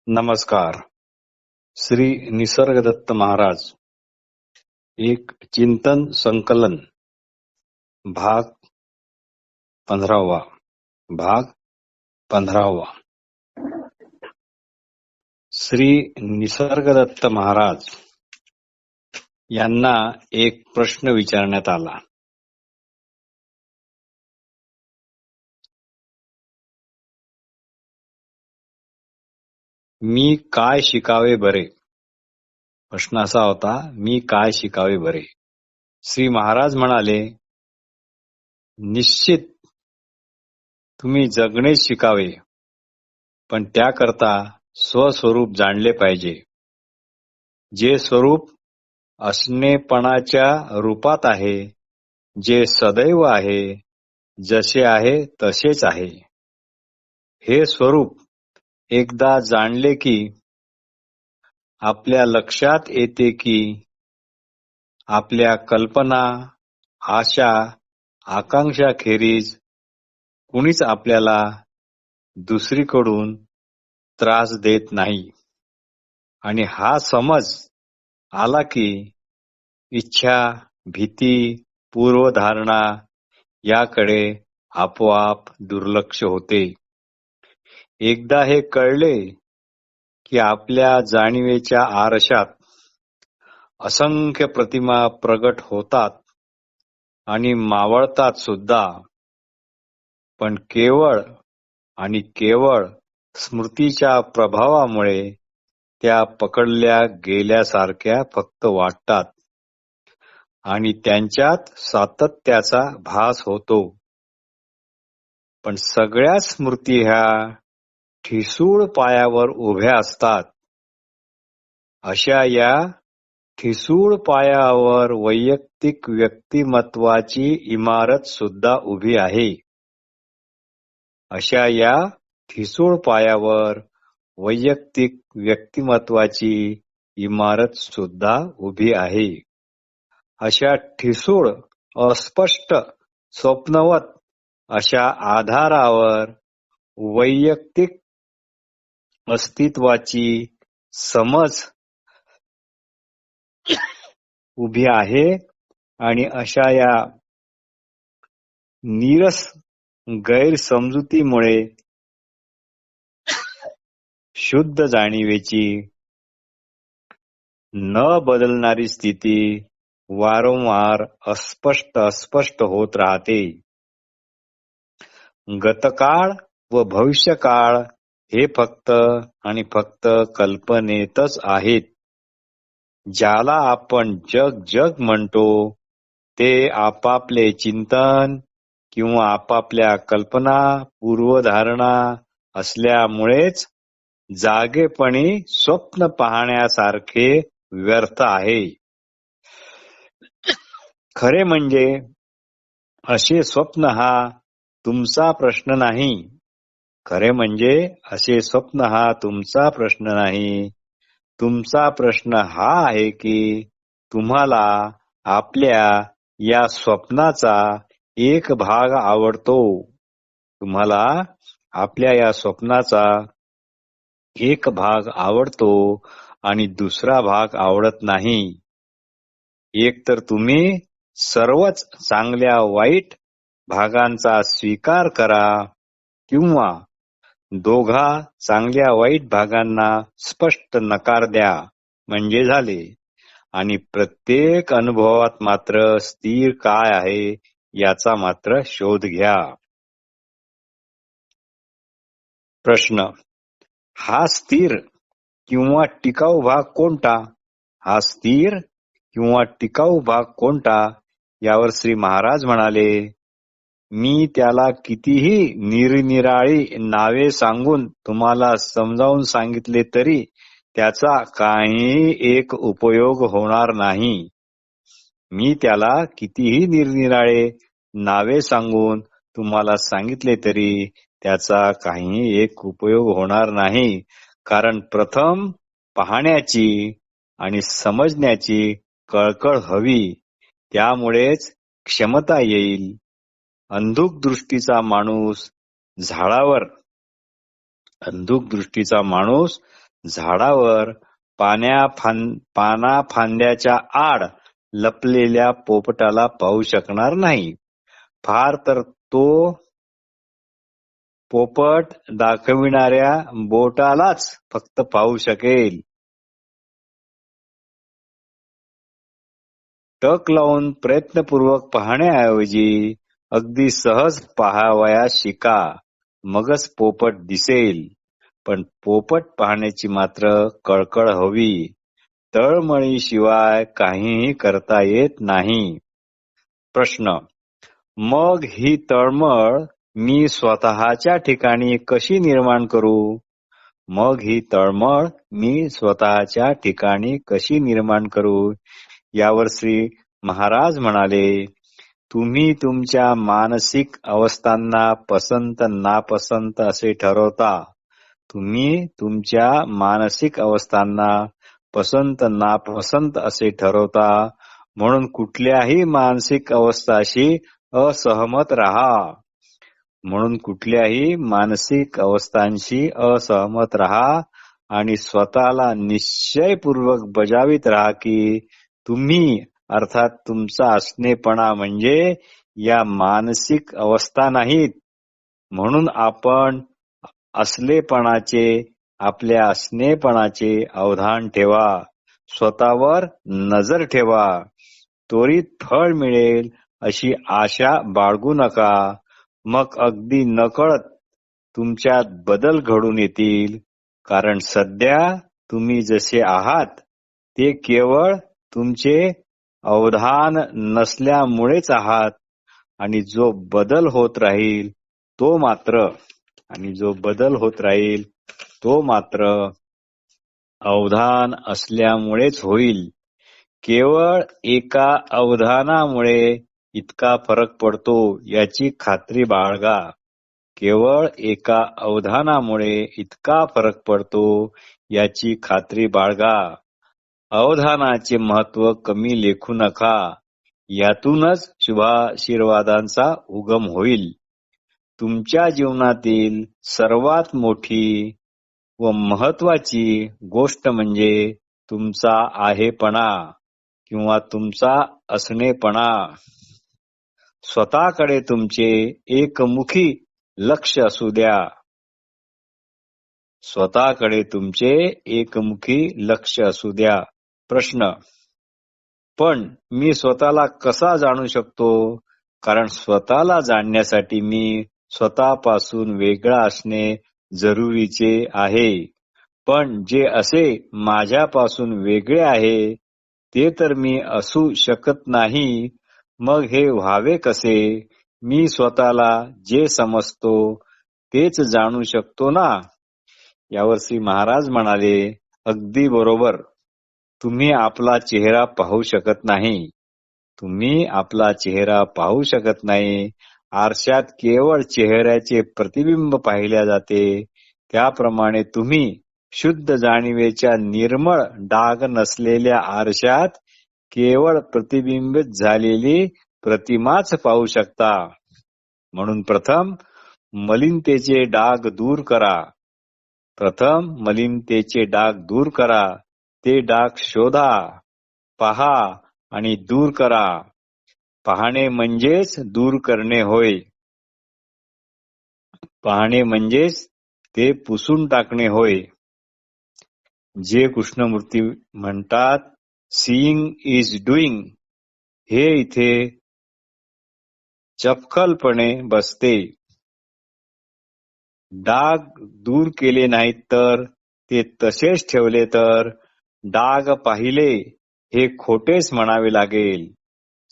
नमस्कार. श्री निसर्गदत्त महाराज. एक चिंतन संकलन. भाग 15. भाग 15. श्री निसर्गदत्त महाराज यांना एक प्रश्न विचारण्यात आला. मी काय शिकावे बरे? प्रश्न असा होता, मी काय शिकावे बरे? श्री महाराज म्हणाले, निश्चित तुम्ही जगणे शिकावे, पण त्याकरता स्वस्वरूप जाणले पाहिजे. जे स्वरूप असणेपणाच्या रूपात आहे, जे सदैव आहे, जसे आहे तसेच आहे. हे स्वरूप एकदा जाणले की आपल्या लक्षात येते की आपल्या कल्पना, आशा, आकांक्षाखेरीज कुणीच आपल्याला दुसरीकडून त्रास देत नाही. आणि हा समज आला की इच्छा, भीती, पूर्वधारणा याकडे आपोआप दुर्लक्ष होते. एकदा हे कळले की आपल्या जाणीवेच्या आरशात असंख्य प्रतिमा प्रगट होतात आणि मावळतात सुद्धा, पण केवळ आणि केवळ स्मृतीच्या प्रभावामुळे त्या पकडल्या गेल्यासारख्या फक्त वाटतात आणि त्यांच्यात सातत्याचा भास होतो. पण सगळ्या स्मृती ह्या ठिसूळ पायावर उभ्या असतात. अशा या ठिसूळ पायावर वैयक्तिक व्यक्तिमत्वाची इमारत सुद्धा उभी आहे. अशा या ठिसूळ पायावर वैयक्तिक व्यक्तिमत्वाची इमारत सुद्धा उभी आहे. अशा ठिसूळ, अस्पष्ट, स्वप्नवत अशा आधारावर वैयक्तिक अस्तित्वाची समज उभी आहे आणि अशा या नीरस गैरसमजुतीमुळे शुद्ध जाणीवेची न बदलणारी स्थिती वारंवार अस्पष्ट होत राहते. गतकाळ व भविष्यकाळ हे फक्त आणि फक्त कल्पनेतच आहेत. ज्याला आपण जग म्हणतो ते आपापले चिंतन किंवा आपापल्या कल्पना, पूर्वधारणा असल्यामुळेच जागेपणी स्वप्न पाहण्यासारखे व्यर्थ आहे. खरे म्हणजे असे स्वप्न हा तुमचा प्रश्न नाही. खरे म्हणजे असे स्वप्न हा तुमचा प्रश्न नाही. तुमचा प्रश्न हा आहे की तुम्हाला आपल्या या स्वप्नाचा एक भाग आवडतो. तुम्हाला आपल्या या स्वप्नाचा एक भाग आवडतो आणि दुसरा भाग आवडत नाही. एक तर तुम्ही सर्वच चांगल्या वाईट भागांचा स्वीकार करा किंवा दोघा चांगल्या वाईट भागांना स्पष्ट नकार द्या म्हणजे झाले. आणि प्रत्येक अनुभवात मात्र स्थिर काय आहे याचा मात्र शोध घ्या. प्रश्न: हा स्थिर किंवा टिकाऊ भाग कोणता? हा स्थिर किंवा टिकाऊ भाग कोणता? यावर श्री महाराज म्हणाले, मी त्याला कितीही निरनिराळी नावे सांगून तुम्हाला समजावून सांगितले तरी त्याचा काहीही एक उपयोग होणार नाही. मी त्याला कितीही निरनिराळे नावे सांगून तुम्हाला सांगितले तरी त्याचा काहीही एक उपयोग होणार नाही. कारण प्रथम पाहण्याची आणि समजण्याची कळकळ हवी, त्यामुळेच क्षमता येईल. अंधुक दृष्टीचा माणूस झाडावर पाना फांद्याच्या आड लपलेल्या पोपटाला पाहू शकणार नाही. फार तर तो पोपट दाखविणाऱ्या बोटालाच फक्त पाहू शकेल. टक लावून प्रयत्नपूर्वक पाहण्याऐवजी अगदी सहज पाहावयास शिका, मगच पोपट दिसेल. पण पोपट पाहण्याची मात्र कळकळ हवी. तळमळीशिवाय काहीही करता येत नाही. प्रश्न: मग ही तळमळ मी स्वतःच्या ठिकाणी कशी निर्माण करू? मग ही तळमळ मी स्वतःच्या ठिकाणी कशी निर्माण करू? यावर श्री महाराज म्हणाले, तुम्ही तुमच्या मानसिक अवस्थांना पसंत नापसंत असे ठरवता. तुम्ही तुमच्या मानसिक अवस्थांना पसंत नापसंत असे ठरवता, म्हणून कुठल्याही मानसिक अवस्थाशी असहमत राहा. म्हणून कुठल्याही मानसिक अवस्थांशी असहमत राहा आणि स्वतःला निश्चयपूर्वक बजावित राहा की तुम्ही अर्थात तुमचा असणेपणा म्हणजे या मानसिक अवस्था नाहीत. म्हणून आपण आपल्या असणेपणाचे अवधान ठेवा. स्वतःवर नजर ठेवा. त्वरित फळ मिळेल अशी आशा बाळगू नका. मग अगदी नकळत तुमच्यात बदल घडून येतील. कारण सध्या तुम्ही जसे आहात ते केवळ तुमचे अवधान नसल्यामुळेच आहात. आणि जो बदल होत राहील तो मात्र अवधान असल्यामुळेच होईल. केवळ एका अवधानामुळे इतका फरक पडतो याची खात्री बाळगा. केवळ एका अवधानामुळे इतका फरक पडतो याची खात्री बाळगा. अवधानाचे महत्व कमी लेखू नका. यातूनच शुभाशीर्वादांचा उगम होईल. तुमच्या जीवनातील सर्वात मोठी व महत्वाची गोष्ट म्हणजे तुमचा आहेपणा किंवा तुमचा असणेपणा. स्वतःकडे तुमचे एकमुखी लक्ष असू द्या. स्वतःकडे तुमचे एकमुखी लक्ष असू द्या. प्रश्न: पण मी स्वतःला कसा जाणू शकतो? कारण स्वतःला जाणण्यासाठी मी स्वतःपासून वेगळा असणे जरुरीचे आहे. पण जे असे माझ्यापासून वेगळे आहे ते तर मी असू शकत नाही. मग हे व्हावे कसे? मी स्वतःला जे समजतो तेच जाणू शकतो ना? यावर श्री महाराज म्हणाले, अगदी बरोबर. तुम्ही आपला चेहरा पाहू शकत नाही. तुम्ही आपला चेहरा पाहू शकत नाही. आरशात केवळ चेहऱ्याचे प्रतिबिंब पाहिले जाते. त्याप्रमाणे तुम्ही शुद्ध जाणीवेच्या निर्मळ डाग नसलेल्या आरशात केवळ प्रतिबिंबित झालेली प्रतिमाच पाहू शकता. म्हणून प्रथम मलिनतेचे डाग दूर करा. ते डाग शोधा, पहा आणि दूर करा. पाहणे म्हणजेच दूर करणे होय. पाहणे म्हणजेच ते पुसून टाकणे होय. जे कृष्णमूर्ती म्हणतात, सीइंग इज डुईंग, हे इथे चपखलपणे बसते. डाग दूर केले नाहीत तर, ते तसेच ठेवले तर डाग पाहिले हे खोटेच म्हणावे लागेल.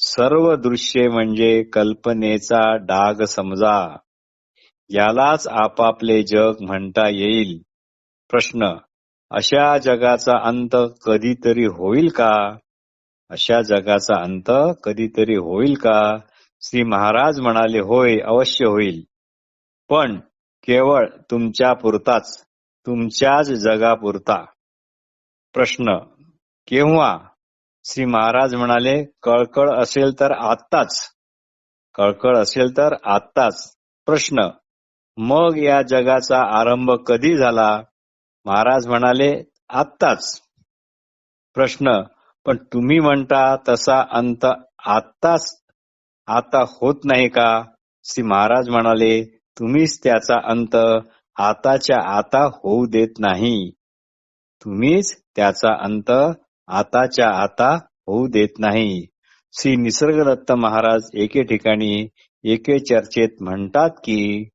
सर्व दृश्ये म्हणजे कल्पनेचा डाग समजा. यालाच आपापले जग म्हणता येईल. प्रश्न: अशा जगाचा अंत कधीतरी होईल का? अशा जगाचा अंत कधीतरी होईल का? श्री महाराज म्हणाले, होय, अवश्य होईल. पण केवळ तुमच्यापुरताच, तुमच्याच जगापुरता. प्रश्न: केव्हा? श्री महाराज म्हणाले, कळकळ असेल तर आत्ताच. प्रश्न: मग या जगाचा आरंभ कधी झाला? महाराज म्हणाले, आत्ताच. प्रश्न, पण तुम्ही म्हणता तसा अंत आत्ताच आता होत नाही का? श्री महाराज म्हणाले, तुम्हीच त्याचा अंत आताच्या आता होऊ देत नाही. तुम्हीच त्याचा अंत आताच्या आता होऊ देत नाही. श्री निसर्गदत्त महाराज एके ठिकाणी एके चर्चेत म्हणतात की,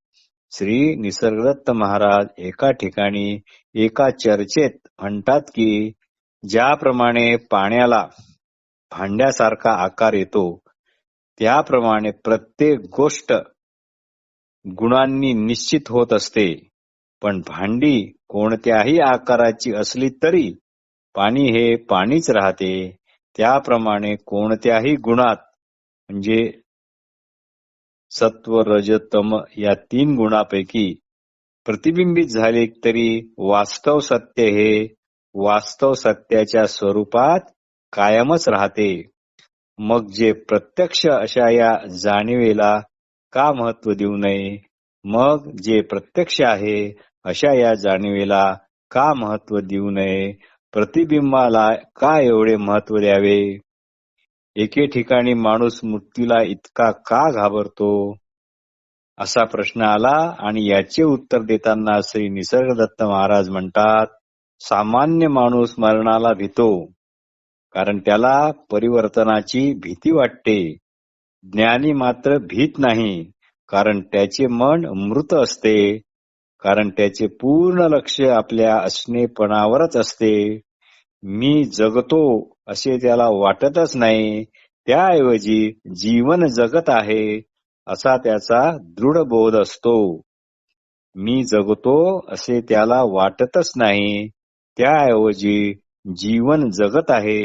श्री निसर्गदत्त महाराज एका ठिकाणी एका चर्चेत म्हणतात की, ज्याप्रमाणे पाण्याला भांड्यासारखा आकार येतो, त्याप्रमाणे प्रत्येक गोष्ट गुणांनी निश्चित होत असते. पण भांडी कोणत्याही आकाराची असली तरी पाणी हे पाणीच राहते. त्याप्रमाणे कोणत्याही गुणात म्हणजे सत्व, रज, तम या 3 गुणापैकी प्रतिबिंबित झाले तरी वास्तव सत्य हे वास्तव सत्याच्या स्वरूपात कायमच राहते. मग जे प्रत्यक्ष अशा या जाणीवेला का महत्व देऊ नये? मग जे प्रत्यक्ष आहे अशा या जाणीवेला का महत्व देऊ नये? प्रतिबिंबाला का एवढे महत्व द्यावे? एके ठिकाणी माणूस मृत्यूला इतका का घाबरतो? असा प्रश्न आला आणि याचे उत्तर देताना श्री निसर्गदत्त महाराज म्हणतात, सामान्य माणूस मरणाला भितो, कारण त्याला परिवर्तनाची भीती वाटते. ज्ञानी मात्र भीत नाही, कारण त्याचे मन मृत असते, कारण त्याचे पूर्ण लक्ष आपल्या असणेपणावरच असते. मी जगतो असे त्याला वाटतच नाही, त्याऐवजी जीवन जगत आहे असा त्याचा दृढ बोध असतो. मी जगतो असे त्याला वाटतच नाही, त्याऐवजी जीवन जगत आहे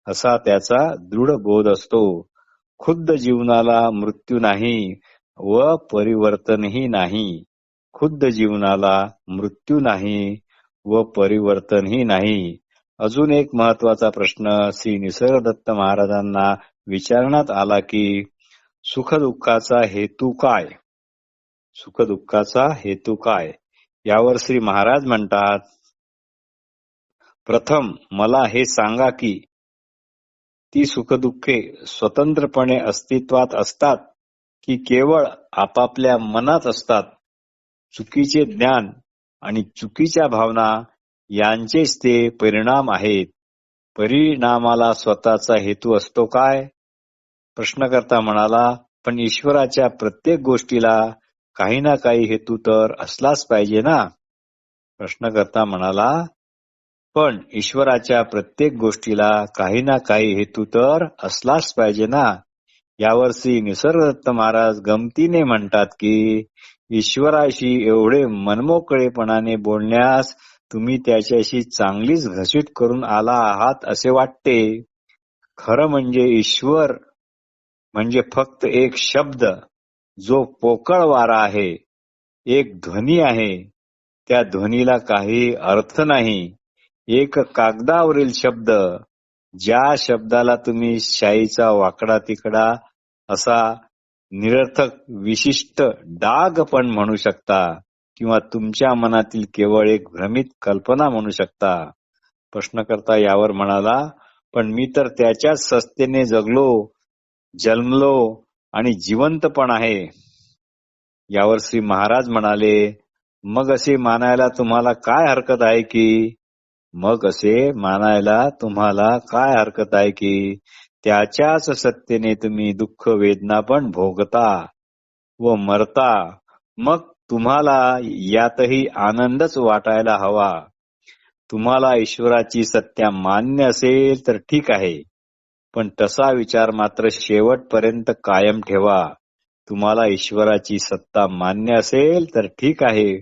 असा त्याचा दृढ बोध असतो. खुद्द जीवनाला मृत्यू नाही व परिवर्तनही नाही. खुद्द जीवनाला मृत्यू नाही व परिवर्तनही नाही. अजून एक महत्वाचा प्रश्न श्री निसर्गदत्त महाराजांना विचारण्यात आला की, सुखदुःखाचा हेतू काय? सुखदुःखाचा हेतू काय? यावर श्री महाराज म्हणतात, प्रथम मला हे सांगा की ती सुखदुःखे स्वतंत्रपणे अस्तित्वात असतात की केवळ आपापल्या मनात असतात? चुकीचे ज्ञान आणि चुकीच्या भावना यांचेच ते परिणाम आहेत. परिणामाला स्वतःचा हेतू असतो काय? प्रश्नकर्ता म्हणाला, पण ईश्वराच्या प्रत्येक गोष्टीला काही ना काही हेतू तर असलाच पाहिजे ना? प्रश्नकर्ता म्हणाला, पण ईश्वराच्या प्रत्येक गोष्टीला काही ना काही हेतू तर असलाच पाहिजे ना? यावर श्री निसर्गदत्त महाराज गमतीने म्हणतात की, ईश्वराशी एवढे मनमोकळेपणाने बोलण्यास तुम्ही त्याच्याशी चांगलीच घसीट करून आला आहात असे वाटते. खरं म्हणजे ईश्वर म्हणजे फक्त एक शब्द, जो पोकळ वारा आहे, एक ध्वनी आहे. त्या ध्वनीला काही अर्थ नाही. एक कागदावरील शब्द, ज्या शब्दाला तुम्ही शाईचा वाकडा तिकडा असा निरर्थक विशिष्ट डाग पण म्हणू शकता, किंवा तुमच्या मनातील केवळ एक भ्रमित कल्पना म्हणू शकता. प्रश्नकर्ता यावर म्हणाला, पण मी तर त्याच्याच सत्तेने जगलो, जन्मलो आणि जिवंत पण आहे. यावर श्री महाराज म्हणाले, मग असे मानायला तुम्हाला काय हरकत आहे की? मग असे मानायला तुम्हाला काय हरकत आहे की त्याच्याच सत्तेने तुम्ही दुःख वेदना पण भोगता व मरता? मग तुम्हाला यातही आनंदच वाटायला हवा. तुम्हाला ईश्वराची सत्ता मान्य असेल तर ठीक आहे, पण तसा विचार मात्र शेवटपर्यंत कायम ठेवा. तुम्हाला ईश्वराची सत्ता मान्य असेल तर ठीक आहे,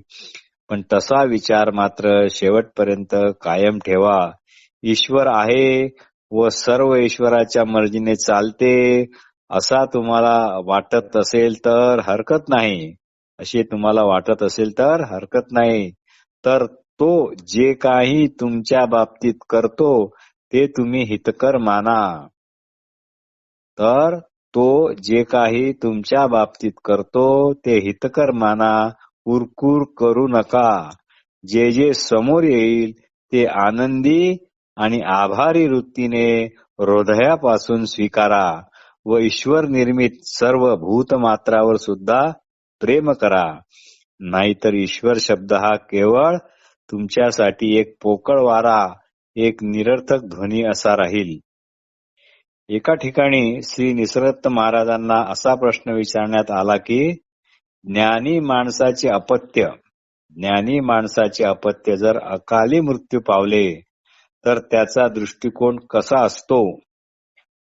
पण तसा विचार मात्र शेवटपर्यंत कायम ठेवा. ईश्वर आहे व सर्व ईश्वराच्या मर्जीने चालते असा तुम्हाला वाटत असेल तर हरकत नाही. असे तुम्हाला वाटत असेल तर हरकत नाही. तर तो जे काही तुमच्या बाबतीत करतो ते तुम्ही हितकर माना. तर तो जे काही तुमच्या बाबतीत करतो ते हितकर माना, कुरकुर करू नका. जे जे समोर येईल ते आनंदी आणि आभारी वृत्तीने हृदयापासून स्वीकारा व ईश्वर निर्मित सर्व भूतमात्रावर सुद्धा प्रेम करा. नाहीतर ईश्वर शब्द हा केवळ तुमच्यासाठी एक पोकळ वारा, एक निरर्थक ध्वनी असा राहील. एका ठिकाणी श्री निसर्गदत्त महाराजांना असा प्रश्न विचारण्यात आला की ज्ञानी माणसाचे अपत्य जर अकाली मृत्यू पावले तर त्याचा दृष्टिकोन कसा असतो?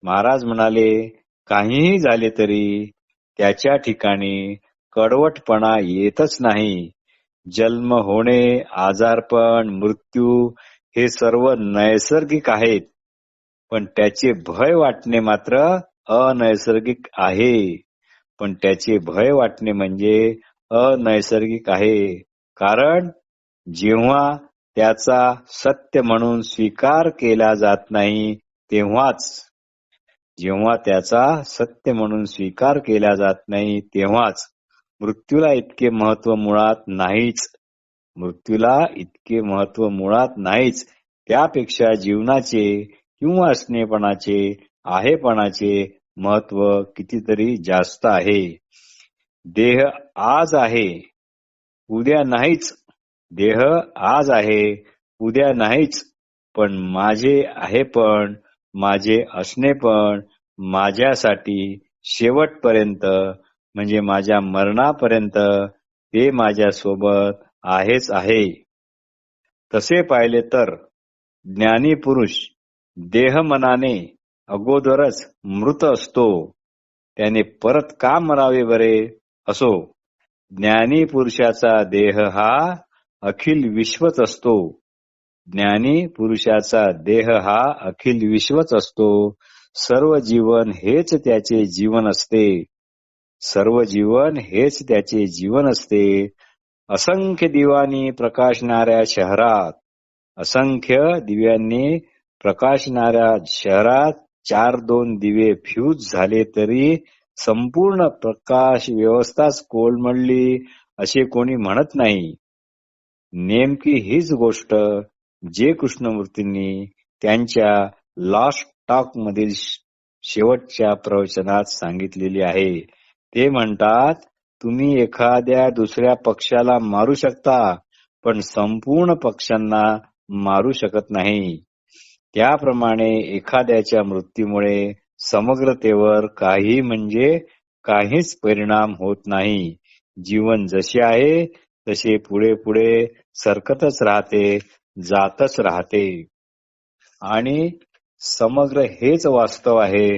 महाराज म्हणाले, काहीही झाले तरी त्याच्या ठिकाणी कडवटपणा येतच नाही. जन्म होणे, आजारपण, मृत्यू हे सर्व नैसर्गिक आहेत, पण त्याचे भय वाटणे मात्र अनैसर्गिक आहे. पण त्याचे भय वाटणे म्हणजे अनैसर्गिक आहे. कारण जेव्हा त्याचा सत्य म्हणून स्वीकार केला जात नाही तेव्हाच मृत्यूला इतके महत्व मुळात नाहीच. त्यापेक्षा जीवनाचे किंवा असणेपणाचे, आहेपणाचे महत्व कितीतरी जास्त आहे. देह आज आहे, उद्या नाहीच. पण माझे आहेपण, माझे असणेपण माझ्यासाठी शेवटपर्यंत म्हणजे माझ्या मरणापर्यंत ते माझ्या सोबत आहेच आहे. तसे पाहिले तर ज्ञानी पुरुष देहमनाने अगोदरच मृत असतो. त्याने परत का मरावे बरे? असो, ज्ञानी पुरुषाचा देह हा अखिल विश्वच असतो. सर्व जीवन हेच त्याचे जीवन असते. असंख्य दिव्यांनी प्रकाशणाऱ्या शहरात 4-2 दिवे फ्यूज झाले तरी संपूर्ण प्रकाश व्यवस्थाच कोलमडली असे कोणी म्हणत नाही. नेमकी हीच गोष्ट जे कृष्णमूर्तींनी त्यांच्या लास्ट टॉक मधील शेवटच्या प्रवचनात सांगितलेली आहे. ते म्हणतात, तुम्ही एखाद्या दुसऱ्या पक्षाला मारू शकता, पण संपूर्ण पक्षांना मारू शकत नाही. त्याप्रमाणे एखाद्याच्या मृत्यूमुळे समग्रतेवर काही म्हणजे काहीच परिणाम होत नाही. जीवन जसे आहे तसे पुढे पुढे सरकतच राहते, जातच राहते. आणि समग्र हेच वास्तव आहे.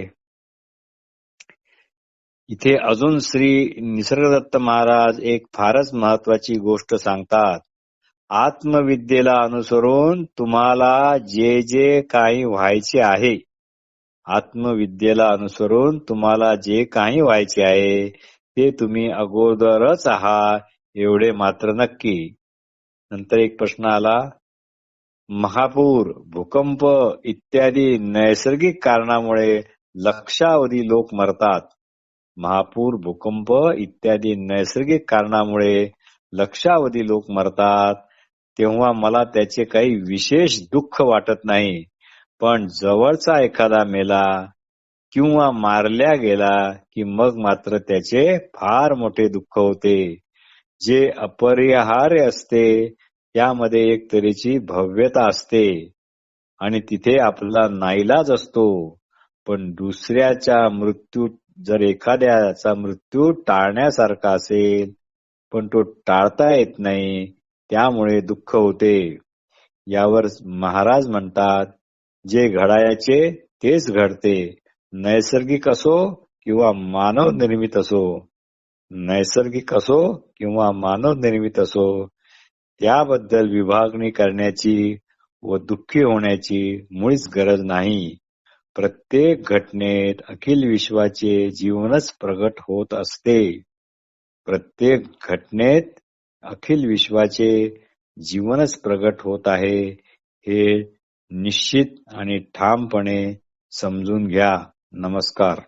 इथे अजून श्री निसर्गदत्त महाराज एक फारच महत्वाची गोष्ट सांगतात. आत्मविद्येला अनुसरून तुम्हाला जे जे काही व्हायचे आहे, ते तुम्ही अगोदरच आहात एवढे मात्र नक्की. नंतर एक प्रश्न आला, महापूर, भूकंप इत्यादी नैसर्गिक कारणामुळे लक्षावधी लोक मरतात. तेव्हा मला त्याचे काही विशेष दुःख वाटत नाही. पण जवळचा एखादा मेला किंवा मारल्या गेला की मग मात्र त्याचे फार मोठे दुःख होते. जे अपरिहार्य असते त्यामध्ये एक तऱ्हेची भव्यता असते आणि तिथे आपला नाईलाज असतो. पण दुसऱ्याचा मृत्यू, जर एखाद्याचा मृत्यू टाळण्यासारखा असेल पण तो टाळता येत नाही, त्यामुळे दुःख होते. यावर महाराज म्हणतात, जे घडायचे तेच घडते, नैसर्गिक असो किंवा मानव निर्मित असो. त्याबद्दल विभागणी करण्याची व दुःखी होण्याची मुळीच गरज नाही. प्रत्येक घटनेत अखिल विश्वाचे जीवनच प्रगट होत आहे, हे निश्चित आणि ठामपणे समजून घ्या. नमस्कार.